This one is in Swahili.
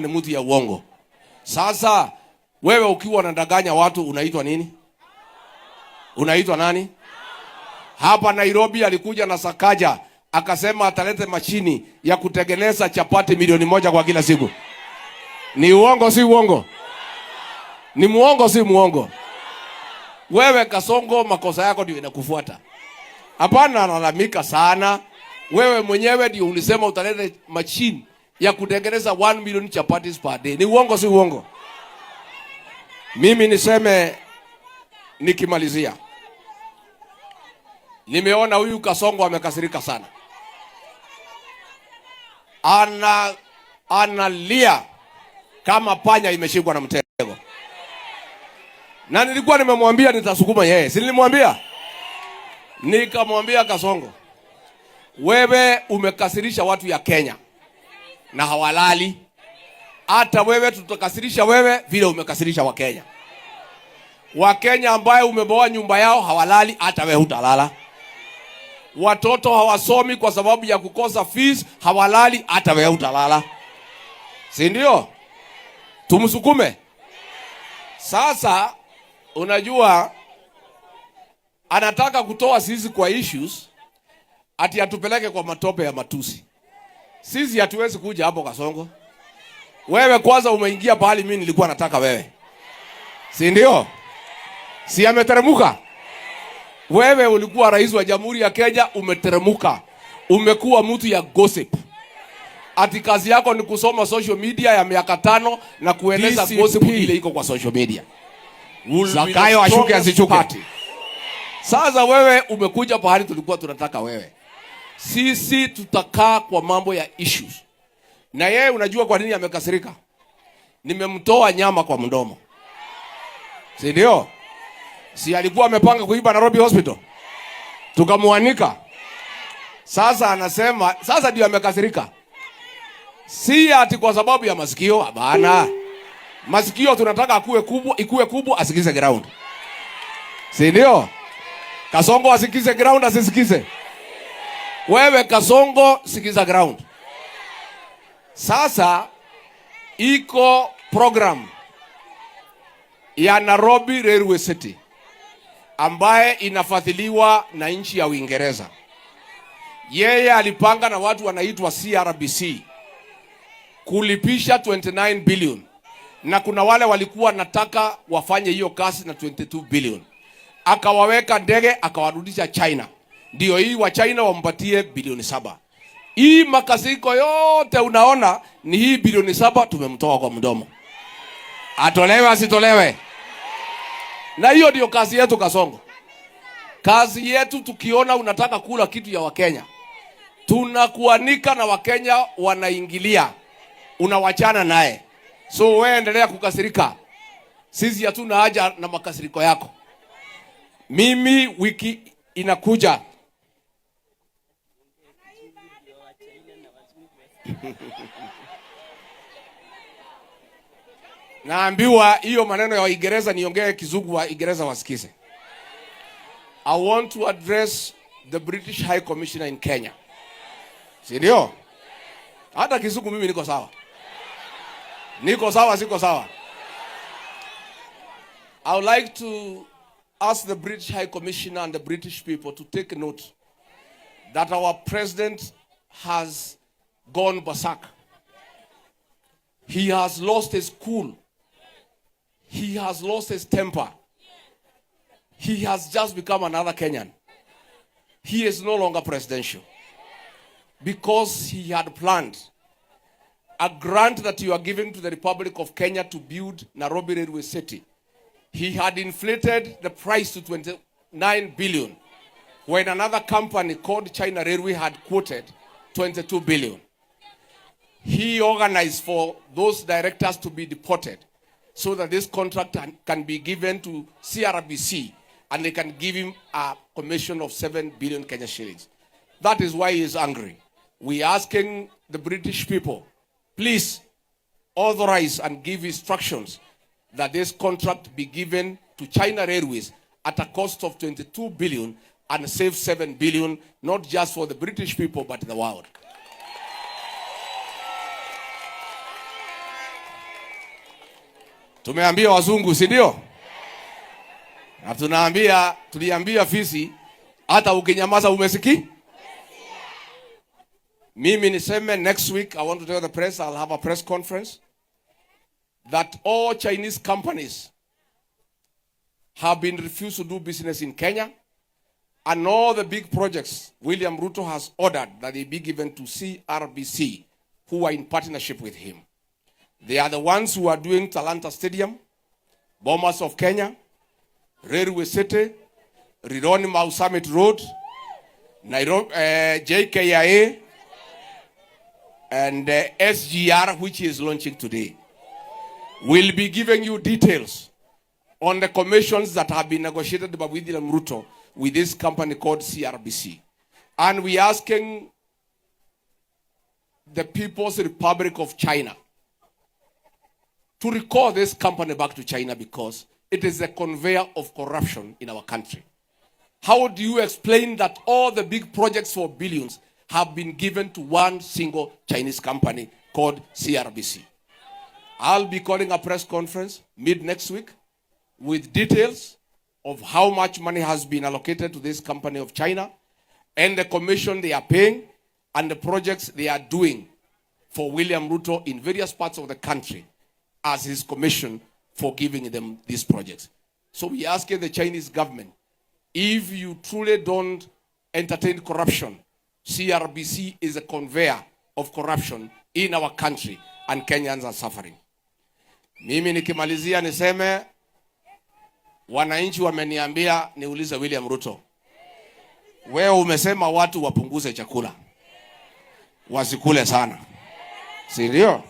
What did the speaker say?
ni mtu ya uongo. Sasa wewe ukiwa unadanganya watu unaitwa nini? Unaitwa nani? Hapa Nairobi alikuja na Sakaja akasema atalete mashini ya kutengeneza chapati milioni 1 kwa kila siku. Ni uongo si uongo? Ni muongo si muongo? Wewe Kasongo, makosa yako ndio inakufuata. Hapana, nalalamika sana. Wewe mwenyewe ndio ulisema utalete machine ya kutengeneza 1 million chapatis per day. Ni uongo si uongo? Mimi niseme nikimalizia. Nimeona huyu Kasongo amekasirika sana. Analia kama panya imeshikwa na mtego. Na nilikuwa nimemwambia nitasukuma yeye. Si nilimwambia? Nikamwambia Kasongo, wewe umekasirisha watu ya Kenya na hawalali. Hata wewe tutakasirisha wewe vile umekasirisha wa Kenya. Wa Kenya ambaye umeboa nyumba yao hawalali, hata wewe hutalala. Watoto hawasomi kwa sababu ya kukosa fees, hawalali, hata wewe hutalala. Si ndio? Tumsukume. Sasa unajua anataka kutoa sisi kwa issues ati atupeleke kwa matope ya matusi. Sisi hatuwezi kuja hapo Kasongo. Wewe kwanza umeingia pahali mimi nilikuwa nataka wewe. Si ndio? Si ameteremuka? Wewe ulikuwa rais wa Jamhuri ya Kenya, umeteremuka. Umekuwa mtu ya gossip. Ati kazi yako ni kusoma social media ya miaka 5 na kueneza gossip ile iko kwa social media. Zakayo ashuke asichuke. Sasa wewe umekuja pahali tulikuwa tunataka wewe. Sisi tutakaa kwa mambo ya issues. Na yeye unajua kwa nini amekasirika? Nimemtoa nyama kwa mdomo. Si ndio? Si alikuwa amepanga kuiba Nairobi Hospital? Tukamuanika. Sasa anasema, sasa ndio amekasirika. Si ati kwa sababu ya masikio, hapana. Masikio tunataka ikuwe kubwa asikize ground. Si ndio? Kasongo asikize ground asisikize. Wewe Kasongo sikiza ground. Sasa iko program ya Nairobi Railway City ambaye inafadhiliwa na nchi ya Uingereza. Yeye alipanga na watu wanaitwa CRBC kulipisha 29 billion. Na kuna wale walikuwa nataka wafanye hiyo kazi na 22 billion. Akawaweka ndege akawarudisha China. Ndio hii wa China wampatie bilioni 7. Hii makasiko yote unaona ni hii bilioni 7 tumemtoa kwa mdomo. Atolewe asitolewe. Na hiyo ndio kazi yetu Kasongo. Kazi yetu tukiona unataka kula kitu ya Wakenya, tunakuanika na Wakenya wanaingilia. Unawachana naye. So wewe endelea kukasirika. Sisi hatuna haja na makasiriko yako. Mimi wiki inakuja naambiwa hiyo maneno ya Waingereza niongee Kizungu wa Ingereza wasikize. I want to address the British High Commissioner in Kenya. Si ndio? Hata Kizungu mimi niko sawa. Niko sawa siko sawa. I would like to ask the British High Commissioner and the British people to take note that our president has gone berserk. He has lost his cool. He has lost his temper. He has just become another Kenyan. He is no longer presidential. Because he had planned a grant that you are giving to the Republic of Kenya to build Nairobi Railway City. He had inflated the price to 29 billion when another company called China Railway had quoted 22 billion. He organized for those directors to be deported so that this contract can be given to CRBC and they can give him a commission of 7 billion Kenya shillings. That is why he is angry. We are asking the British people, please authorize and give instructions that this contract be given to China Railways at a cost of 22 billion and save 7 billion, not just for the British people, but the world. Tumeambia wazungu, si ndio? Na tuliambia fisi, hata ukinyamaza umesiki. Mimi niseme next week I want to tell the press, I'll have a press conference that all Chinese companies have been refused to do business in Kenya, and all the big projects William Ruto has ordered that they be given to CRBC, who are in partnership with him. They are the ones who are doing Talanta Stadium, Bomas of Kenya, Railway City, Rironi Mau Summit Road, Nairobi, JKIA, and SGR, which is launching today. We'll be giving you details on the commissions that have been negotiated by William Ruto with this company called CRBC. And we're asking the People's Republic of China to recall this company back to China because it is a conveyor of corruption in our country. How do you explain that all the big projects for billions have been given to one single Chinese company called CRBC? I'll be calling a press conference mid next week with details of how much money has been allocated to this company of China and the commission they are paying and the projects they are doing for William Ruto in various parts of the country as his commission for giving them these projects. So we ask the Chinese government, if you truly don't entertain corruption, CRBC is a conveyor of corruption in our country and Kenyans are suffering. Mimi nikimalizia niseme, wananchi wameniambia niulize William Ruto, wewe umesema watu wapunguze chakula, wasikule sana, si ndio?